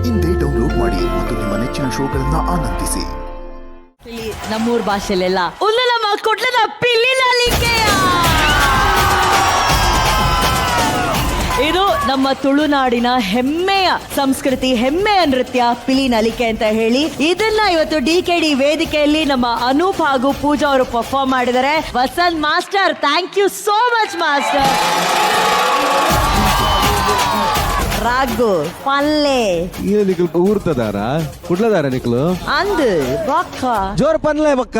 ಇಂದೇ ಡೌನ್ಲೋಡ್ ಮಾಡಿ ಮತ್ತು ನಿಮ್ಮ ನೆಚ್ಚಿನ ಶೋಗಳನ್ನ ಆನಂದಿಸಿ. ನಮ್ಮೂರ್ ಭಾಷೆಲೆಲ್ಲ ಉಲ್ಲಲಮ್ಮ ಕೊಟ್ಲದ ಪಿಲಿನಲಿಕೆಯ. ಇದು ನಮ್ಮ ತುಳುನಾಡಿನ ಹೆಮ್ಮೆಯ ಸಂಸ್ಕೃತಿ, ಹೆಮ್ಮೆಯ ನೃತ್ಯ ಪಿಲಿನಲಿಕೆ ಅಂತ ಹೇಳಿ. ಇದನ್ನ ಇವತ್ತು DKD ವೇದಿಕೆಯಲ್ಲಿ ನಮ್ಮ ಅನೂಪ್ ಹಾಗೂ ಪೂಜಾ ಅವರು ಪರ್ಫಾರ್ಮ್ ಮಾಡಿದ್ದಾರೆ. Vasanth master, thank you so much master. Raghu ಪಲ್ಲೆ ನಿಖಿಲ್ ಊರ್ತದಾರ ಕುಡ್ಲದಾರ ನಿಖಿಲು ಅಂದು ಬಕ್ಕ ಜೋರ್ ಪನ್ಲೆ ಬಕ್ಕ.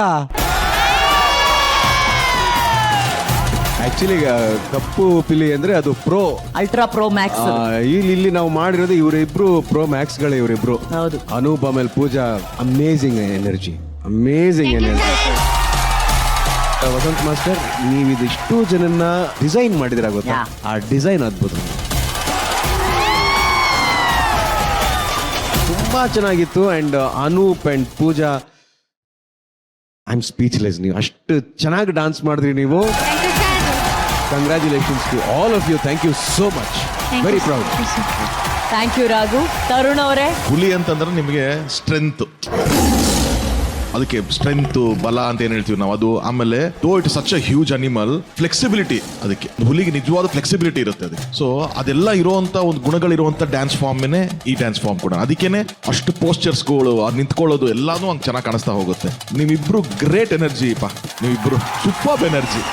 ಆಕ್ಚುಲಿ ಕಪ್ಪು ಪಿಲಿ ಅಂದ್ರೆ ಅದು ಪ್ರೋ ಅಲ್ಟ್ರಾ ಪ್ರೋ ಮ್ಯಾಕ್ಸ್. ಇಲ್ಲಿ ನಾವು ಮಾಡಿರೋದು ಇವರಿಬ್ರು ಪ್ರೋ ಮ್ಯಾಕ್ಸ್ ಗಳೇ ಇವರಿಬ್ರು. ಹೌದು. ಅನೂಪ್ ಆಮೇಲೆ Pooja amazing energy, amazing energy. Vasanth master, ನೀವು ಇದಿಷ್ಟು ಜನನ್ನ ಡಿಸೈನ್ ಮಾಡಿದಿರ ಗೊತ್ತಾ? ಆ ಡಿಸೈನ್ ಅದ್ಭುತ, ತುಂಬಾ ಚೆನ್ನಾಗಿತ್ತು. And Anoop and Pooja, I am speechless. ನೀವು ಅಷ್ಟು ಚೆನ್ನಾಗಿ ಡಾನ್ಸ್ ಮಾಡಿದ್ರಿ ನೀವು. Congratulations to all of you. Thank you so much. Very proud. Thank you Raghu. Tarun ಅವರೇ, ಹುಲಿ ಅಂತಂದ್ರೆ ನಿಮಗೆ ಸ್ಟ್ರೆಂತ್, ಅದಕ್ಕೆ ಸ್ಟ್ರೆಂತ್ ಬಲ ಅಂತ ಏನ್ ಹೇಳ್ತೀವಿ ನಾವು ಅದು. ಆಮೇಲೆ though it such a huge animal, flexibility, ಅದಕ್ಕೆ ಹುಲಿಗೆ ನಿಜವಾದ ಫ್ಲೆಕ್ಸಿಬಿಲಿಟಿ ಇರುತ್ತೆ ಅದಕ್ಕೆ. ಸೊ ಅದೆಲ್ಲ ಇರುವಂತ ಒಂದು ಗುಣಗಳಿರುವಂತ ಡ್ಯಾನ್ಸ್ ಫಾರ್ಮ್ನೇ ಈ ಡ್ಯಾನ್ಸ್ ಫಾರ್ಮ್ ಕೂಡ. ಅದಕ್ಕೇನೆ ಅಷ್ಟು ಪೋಸ್ಚರ್ಸ್ಗಳು, ಅದು ನಿಂತ್ಕೊಳ್ಳೋದು ಎಲ್ಲಾನು ಹಂಗೆ ಚೆನ್ನಾಗಿ ಕಾಣಿಸ್ತಾ ಹೋಗುತ್ತೆ. ನೀವಿಬ್ರು ಗ್ರೇಟ್ ಎನರ್ಜಿ ಪಾ, ನೀವಿಬ್ರು ಸೂಪರ್ ಎನರ್ಜಿ.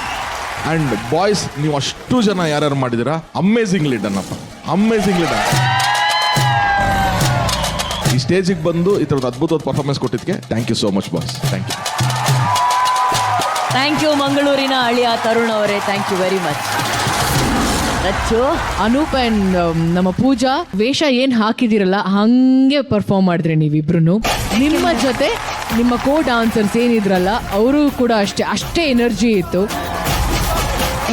ಅಂಡ್ ಬಾಯ್ಸ್, ನೀವು ಅಷ್ಟು ಜನ ಯಾರ್ಯಾರು ಮಾಡಿದಿರಾ, ಅಮೇಝಿಂಗ್ಲಿ ಡನ್ ಅಪ್ಪ, ಅಮೇಝಿಂಗ್ಲಿ ಡನ್. ಈ ಸ್ಟೇಜಿಗೆ ಬಂದು ಈ ಥರದ ಅದ್ಭುತವಾದ ಪರ್ಫಾರ್ಮೆನ್ಸ್ ಕೊಟ್ಟಿದ್ದಕ್ಕೆ thank you so much boss. Thank you. Thank you ಮಂಗಳೂರಿನ ಅಳಿಯ ತರುಣ್ ಅವರೇ, thank you very much. Rachu, Anoop and ನಮ್ಮ ಪೂಜಾ ವೇಷ ಏನ್ ಹಾಕಿದಿರಲ್ಲ ಹಂಗೆ ಪರ್ಫಾರ್ಮ್ ಮಾಡಿದ್ರಿ ನೀವಿಬ್ರು. ನಿಮ್ಮ ಜೊತೆ ನಿಮ್ಮ ಕೋ ಡಾನ್ಸರ್ಸ್ ಏನಿದ್ರಲ್ಲ ಅವರು ಕೂಡ ಅಷ್ಟೇ ಎನರ್ಜಿ ಇತ್ತು.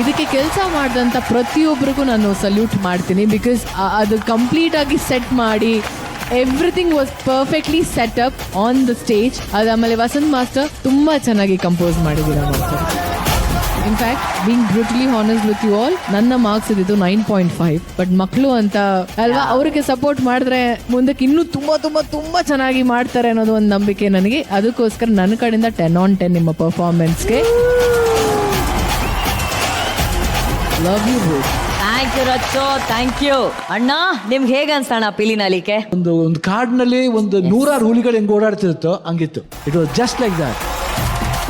ಇದಕ್ಕೆ ಕೆಲಸ ಮಾಡಿದಂಥ ಪ್ರತಿಯೊಬ್ಬರಿಗೂ ನಾನು ಸಲ್ಯೂಟ್ ಮಾಡ್ತೀನಿ. ಬಿಕಾಸ್ ಅದು ಕಂಪ್ಲೀಟ್ ಆಗಿ ಸೆಟ್ ಮಾಡಿ everything was perfectly set up on the stage. ಅದಾದಮೇಲೆ ವಸಂತ್ ಮಾಸ್ಟರ್ ತುಂಬ ಚೆನ್ನಾಗಿ ಕಂಪೋಸ್ ಮಾಡಿದ್ದೀರಾ master. In fact being brutally honest with you all, ನನ್ನ ಮಾರ್ಕ್ಸ್ ಇದ್ದಿದ್ದು 9.5. ಬಟ್ ಮಕ್ಕಳು ಅಂತ ಅಲ್ವಾ, ಅವರಿಗೆ ಸಪೋರ್ಟ್ ಮಾಡಿದ್ರೆ ಮುಂದಕ್ಕೆ ಇನ್ನೂ ತುಂಬ ತುಂಬ ತುಂಬ ಚೆನ್ನಾಗಿ ಮಾಡ್ತಾರೆ ಅನ್ನೋದು ಒಂದು ನಂಬಿಕೆ ನನಗೆ. ಅದಕ್ಕೋಸ್ಕರ ನನ್ನ ಕಡೆಯಿಂದ 10/10 ನಿಮ್ಮ ಪರ್ಫಾರ್ಮೆನ್ಸ್ಗೆ. Love you both. Thank you Rachu, thank you. ಅಣ್ಣ, ನಿಮ್ಗೆ ಹೇಗೆ ಅನ್ಸೋಣ ಪಿಲಿನಲಿಕೆ? ಒಂದು ಕಾಡಿನಲ್ಲಿ ಒಂದು 100 ಹುಲಿಗಳು ಹೆಂಗೆ ಓಡಾಡ್ತಿರುತ್ತೋ ಹಂಗಿತ್ತು. It was just like that.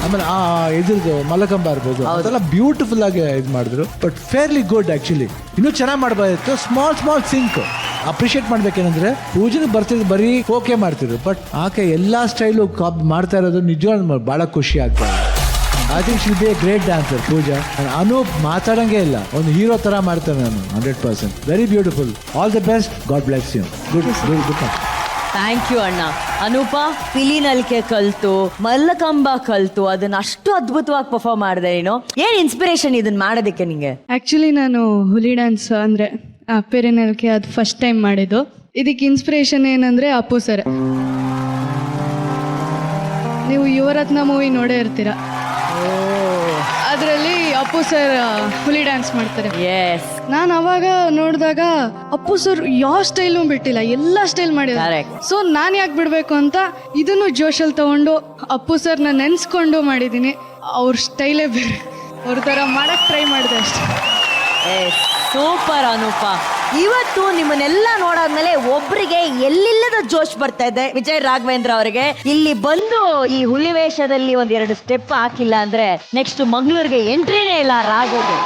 ಆಮೇಲೆ ಇದ್ರದ್ದು ಮಲಕಂಬ ಇರ್ಬೋದು, ಅದೆಲ್ಲ ಬ್ಯೂಟಿಫುಲ್ ಆಗಿ ಇದು ಮಾಡಿದ್ರು. But fairly good. ಆಕ್ಚುಲಿ ಇನ್ನೂ ಚೆನ್ನಾಗಿ ಮಾಡ್ಬೋದಿತ್ತು. ಸ್ಮಾಲ್ ಸಿಂಕ್ ಅಪ್ರಿಷಿಯೇಟ್ ಮಾಡ್ಬೇಕೇನಂದ್ರೆ, ಪೂಜೆಗೆ ಬರ್ತಿದ್ರು ಬರೀ ಓಕೆ ಮಾಡ್ತಿದ್ರು, ಬಟ್ ಆಕೆ ಎಲ್ಲಾ ಸ್ಟೈಲು ಮಾಡ್ತಾ ಇರೋದು ನಿಜವಾಗ್ಲೂ ಬಹಳ ಖುಷಿ ಆಗ್ತಾ ಇದೆ. I think she'll be a great dancer Pooja. Anoop ಮಾತಾಡಂಗೆ ಇಲ್ಲ, ಒಂದು ಹೀರೋ ತರ ಮಾಡ್ತಾನೆ ನಾನು 100%. Very beautiful. All the best. God bless you. Good. Thank you ಅಣ್ಣ. ಅನೂಪ, ಪಿಲಿನಲಿಕೆ ಕಲ್ತು, ಮಲ್ಲಕಂಬ ಕಲ್ತು, ಅದನ್ನ ಅಷ್ಟು ಅದ್ಭುತವಾಗಿ ಪರ್ಫಾರ್ಮ್ ಮಾಡಿದೆ ನೀನು. ಏನ್ ಇನ್ಸ್ಪಿರೇಷನ್ ಇದನ್ನ ಮಾಡೋದಕ್ಕೆ ನಿಂಗೆ? ಆ್ಯಕ್ಚುಲಿ ನಾನು ಹುಲಿ ಡ್ಯಾನ್ಸ್ ಅಂದರೆ ಪಿಲಿನಲಿಕೆ ಅದು ಫಸ್ಟ್ ಟೈಮ್ ಮಾಡಿದ್ದು. ಇದಕ್ಕೆ ಇನ್ಸ್ಪಿರೇಷನ್ ಏನಂದರೆ ಅಪ್ಪು ಸರ್. ನೀವು ಯುವರತ್ನ ಮೂವಿ ನೋಡೇ ಇರ್ತೀರ, ಅದರಲ್ಲಿ ಅಪ್ಪು ಸರ್ ಹುಲಿ ಡ್ಯಾನ್ಸ್ ಮಾಡ್ತಾರೆ. ನಾನು ಅವಾಗ ನೋಡಿದಾಗ ಅಪ್ಪು ಸರ್ ಯಾವ ಸ್ಟೈಲು ಬಿಟ್ಟಿಲ್ಲ, ಎಲ್ಲ ಸ್ಟೈಲ್ ಮಾಡಿದ್ದಾರೆ. ಸೊ ನಾನು ಯಾಕೆ ಬಿಡಬೇಕು ಅಂತ ಇದನ್ನು ಜೋಶಲ್ಲಿ ತಗೊಂಡು ಅಪ್ಪು ಸರ್ನ ನೆನೆಸ್ಕೊಂಡು ಮಾಡಿದ್ದೀನಿ. ಅವ್ರ ಸ್ಟೈಲೇ ಬೇರೆ, ಅವ್ರ ಥರ ಮಾಡಕ್ಕೆ ಟ್ರೈ ಮಾಡಿದೆ ಅಷ್ಟೇ. ಸೂಪರ್ ಅನೂಪ. ಇವತ್ತು ನಿಮ್ಮನ್ನೆಲ್ಲ ನೋಡಾದ್ಮೇಲೆ ಒಬ್ರಿಗೆ ಎಲ್ಲಿಲ್ಲದ ಜೋಶ್ ಬರ್ತಾ ಇದೆ. ವಿಜಯ್ ರಾಘವೇಂದ್ರ ಅವರಿಗೆ ಇಲ್ಲಿ ಬಂದು ಈ ಹುಲಿ ವೇಷದಲ್ಲಿ 1-2 ಸ್ಟೆಪ್ ಹಾಕಿಲ್ಲ ಅಂದ್ರೆ ನೆಕ್ಸ್ಟ್ ಮಂಗಳೂರಿಗೆ ಎಂಟ್ರಿನೇ ಇಲ್ಲ ರಾಘವ್ಗೆ.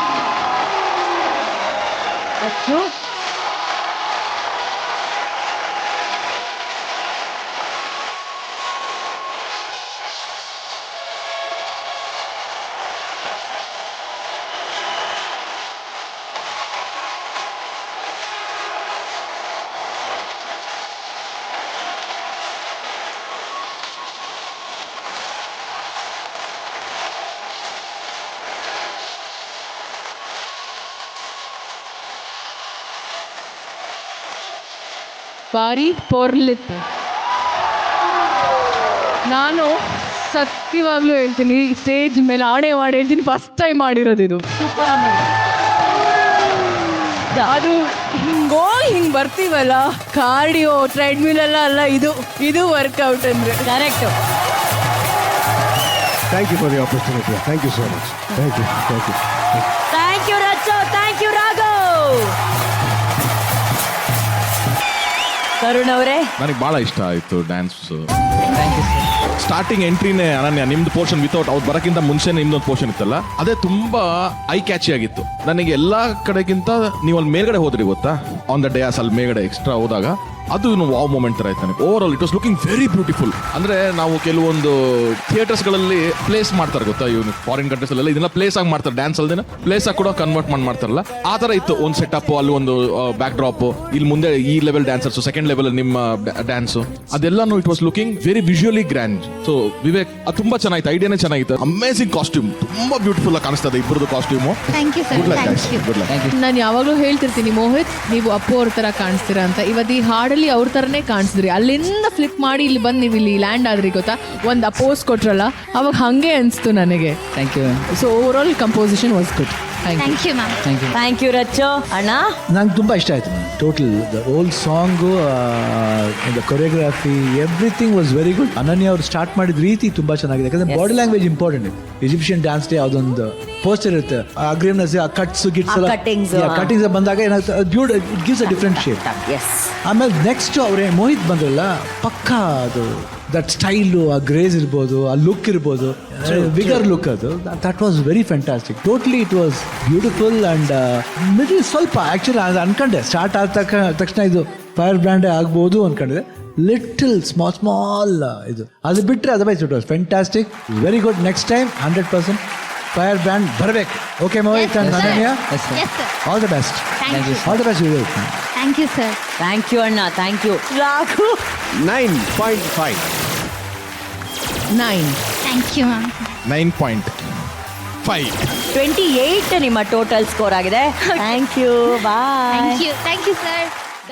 ಭಾರಿ ಪೊರ್ಲಿತ್ತು. ನಾನು ಸತ್ಯವಾಗ್ಲೂ ಹೇಳ್ತೀನಿ, ಸ್ಟೇಜ್ ಮೇಲೆ ಆಣೆ ಮಾಡಿ ಹೇಳ್ತೀನಿ, ಫಸ್ಟ್ ಟೈಮ್ ಮಾಡಿರೋದು ಇದು. ಅದು ಹಿಂಗೋಗಿ ಹಿಂಗ್ ಬರ್ತೀವಲ್ಲ, ಕಾರ್ಡಿಯೋ ಟ್ರೆಡ್ಮಿಲ್ ಎಲ್ಲ ಅಲ್ಲ, ಇದು ವರ್ಕೌಟ್ ಅಂದ್ರೆ. Correct. Thank you for the opportunity. Thank you so much. Thank you. Thank you Rachu, thank you Raghav. Tarun ಅವರೇ, ನನಗೆ ಬಹಳ ಇಷ್ಟ ಆಯ್ತು ಡ್ಯಾನ್ಸ್. ಸ್ಟಾರ್ಟಿಂಗ್ ಎಂಟ್ರಿನೇ ಅನನ್ಯ, ನಿಮ್ದು ಪೋರ್ಷನ್ ವಿತೌಟ್ ಅವ್ರು ಬರಕ್ಕಿಂತ ಮುಂಚೆ ನಿಮ್ದೊಂದು ಪೋರ್ಷನ್ ಇತ್ತಲ್ಲ, ಅದೇ ತುಂಬಾ ಐ ಕ್ಯಾಚಿ ಆಗಿತ್ತು ನನಗೆ. ಎಲ್ಲಾ ಕಡೆಗಿಂತ ನೀವು ಅಲ್ಲಿ ಮೇಲ್ಗಡೆ ಹೋದ್ರಿ ಗೊತ್ತಾ, ಆನ್ ದ ಡಯಾಸ್ ಅಲ್ಲಿ ಮೇಲ್ಗಡೆ ಎಕ್ಸ್ಟ್ರಾ ಹೋದಾಗ ಅದು ವಾವ್ ಮೂಮೆಂಟ್ ತರ ಆಯ್ತು ನನಗೆ. Over all it was looking very beautiful. ಅಂದ್ರೆ ನಾವು ಕೆಲವೊಂದು ಥಿಯೇಟರ್ಸ್ ಗಳಲ್ಲಿ ಪ್ಲೇಸ್ ಮಾಡ್ತಾರೆ ಗೊತ್ತಾ, ಇವ್ನು ಫಾರಿನ್ ಕಂಟ್ರೀಸ್ ಅಲ್ಲೆಲ್ಲ ಇದನ್ನ ಪ್ಲೇಸ್ ಆಗಿ ಮಾಡ್ತಾರೆ, ಡ್ಯಾನ್ಸ್ ಅಲ್ದೇನ ಪ್ಲೇಸ್ ಆಗಿ ಕೂಡ ಕನ್ವರ್ಟ್ ಮಾಡ್ತಾರಲ್ಲ, ಆ ತರ ಇತ್ತು ಒಂದು ಸೆಟಪ್. ಅಲ್ಲಿ ಒಂದು ಬ್ಯಾಕ್ ಡ್ರಾಪ್, ಇಲ್ಲಿ ಮುಂದೆ ಈ ಲೆವೆಲ್ ಡ್ಯಾನ್ಸರ್ಸ್, ಸೆಕೆಂಡ್ ಲೆವೆಲ್ ನಿಮ್ಮ ಡ್ಯಾನ್ಸ್, ಅದೆಲ್ಲಾನು it was looking very visually grand. So Vivek, ಅದು ತುಂಬಾ ಚೆನ್ನಾಗಿತ್ತು, ಐಡಿಯಾನೇ ಚೆನ್ನಾಗಿತ್ತು. ಅಮೇಸಿಂಗ್ ಕಾಸ್ಟ್ಯೂಮ್, ತುಂಬಾ ಬ್ಯೂಟಿಫುಲ್ ಆಗಿ ಕಾಣಿಸ್ತದೆ ಇಬ್ಬರದು costume. Thank you good sir, luck thank you. Good luck. ನಾನು ಯಾವಾಗಲೂ ಹೇಳ್ತಿರ್ತೀನಿ, ಮೋಹಿತ್ ನೀವು ಅಪ್ಪು ಅವ್ರ ತರ ಕಾಣಿಸ್ತೀರಾ ಅಂತ. ಇವತ್ತು ಈ ಹಾಡಲ್ಲಿ ಅವ್ರ ತರನೇ ಕಾಣಿಸಿದ್ರಿ. ಅಲ್ಲಿಂದ ಫ್ಲಿಪ್ ಮಾಡಿ ಇಲ್ಲಿ ಬಂದು ನೀವು ಇಲ್ಲಿ ಲ್ಯಾಂಡ್ ಆದ್ರಿ ಗೊತ್ತಾ, ಒಂದು ಅಪೋಸ್ ಕೊಟ್ರಲ್ಲ, ಅವಾಗ ಹಂಗೆ ಅನಿಸ್ತು ನನಗೆ. Thank you. So overall composition was good. Thank you ma'am. Thank you Rachu. ಅಣ್ಣ, ನಂಗೆ ತುಂಬ ಇಷ್ಟ ಆಯಿತು total the whole song, the choreography, everything was very good. Ananya ಅವ್ರು ಸ್ಟಾರ್ಟ್ ಮಾಡಿದ ರೀತಿ ತುಂಬ ಚೆನ್ನಾಗಿದೆ. ಯಾಕಂದ್ರೆ body language important. Egyptian dance day ಯಾವುದೊಂದು ಪೋಸ್ಟರ್ ಇರುತ್ತೆ, ಅಗ್ರಿಮ್ನೆಸ್, ಆ ಕಟ್ಸ್ ಗಿಟ್ಸ್ ಎಲ್ಲ ಕಟಿಂಗ್ಸ್ ಬಂದಾಗ ಏನಾಗ್ತದೆ, beauty it gives a different shape. ಆಮೇಲೆ ನೆಕ್ಸ್ಟ್ ಅವರೇ ಮೋಹಿತ್ ಬಂದ್ರಲ್ಲ, ಪಕ್ಕಾ ಅದು ದಟ್ ಸ್ಟೈಲು, ಆ ಗ್ರೇಸ್ ಇರ್ಬೋದು, ಆ ಲುಕ್ ಇರ್ಬೋದು, ಬಿಗರ್ ಲುಕ್, ಅದು that was very fantastic. Totally it was beautiful. And middle ಸ್ವಲ್ಪ ಆ್ಯಕ್ಚುಲಿ ಅದು ಅನ್ಕೊಂಡೆ ಸ್ಟಾರ್ಟ್ ಆದ ತಕ್ಷಣ ಇದು ಫೈರ್ ಬ್ರ್ಯಾಂಡೇ ಆಗ್ಬೋದು ಅನ್ಕೊಂಡಿದೆ. ಲಿಟಲ್ ಸ್ಮಾಲ್ ಇದು, ಅದು ಬಿಟ್ಟರೆ otherwise it was fantastic, very good. Next time 100% fire brand ಬರಬೇಕು. Okay Mohit and Ananya, all the best. All the best Vivek. Thank you sir. Thank you ಅಣ್ಣ, thank you. Raghu 9.5. 9. Thank you ma'am. 9.5. 28 ನಿಮ್ಮ total score ಆಗಿದೆ. Thank you, boy. Thank you sir.